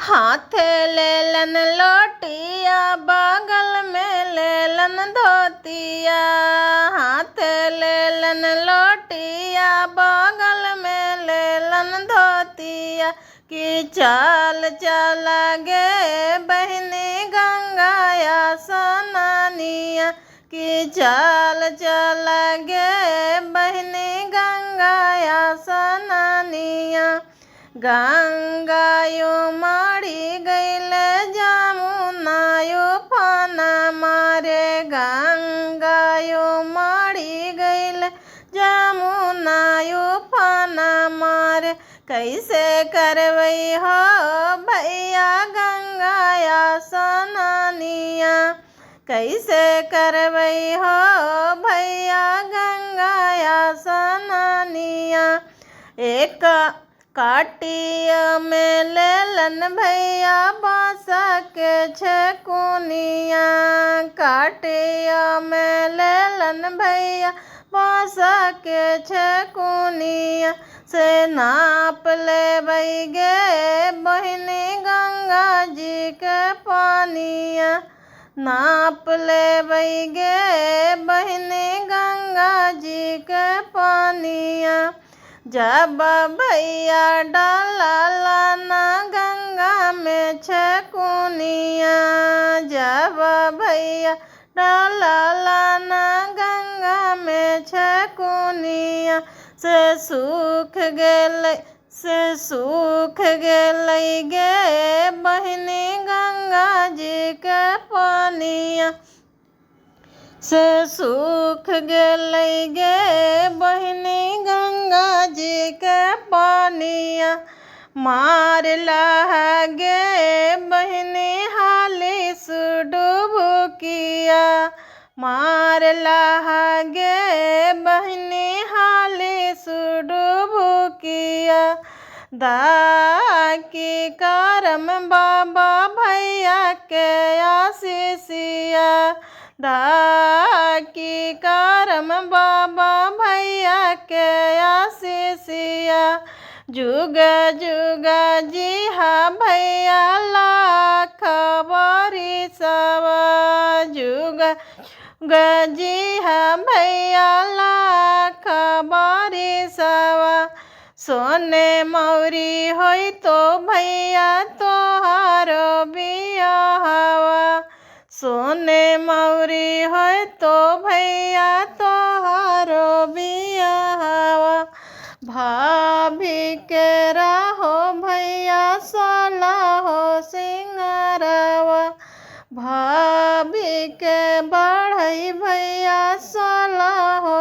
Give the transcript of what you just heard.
हाथ लेलन लोटिया बगल में लेलन धोतिया। हाथ लेलन लोटिया बगल में लेलन धोतिया। कि चल चल गे बहनी गंगाया स्नानिया। कि चल चल गे बहनी गंगाया स्नानिया। गंगायो मारी गईल जमुनायो पाना मारे। गंगायो मारी गईल जमुनायो पाना मारे। कैसे करवई हो भैया गंगाया स्नानिया। कैसे करवई हो भैया गंगाया स्नानिया। एक काटिया में लेलन भैया बांस के छकुनिया। काटिया में लेलन भैया बांस के छकुनिया। से नाप ले गे बहनी गंगा जी के पानिया। नाप ले गे बहनी गंगा जी के पानिया। जब भैया डाला ना गंगा में छकुनिया। जब भैया डाला ना गंगा में छकुनिया। से सूख गेल गे बहनी गंगा जी के पानिया। से सूख गेल गे बहनी गंगा जी के पानिया। मार लगे बहनी हाली सुडुबुकिया। मार लगे बहनी हाली सुडुबुकिया। दाकी करम बाबा भैया के आशीषिया। दाकी करम बाबा भैया के आशीषिया। जुग जुग जी हा भैया लाख बरिसवा। जुग जुग जी हा भैया लाख बरिसवा। सोने मौरी होई तो भैया तोहारो बियाहवा। सोने मौरी होय तो भैया तोहारो बियाहवा। भाभी के राहो भैया सोलहो सिंगारवा। भाभी के बढ़ई भैया सोलहो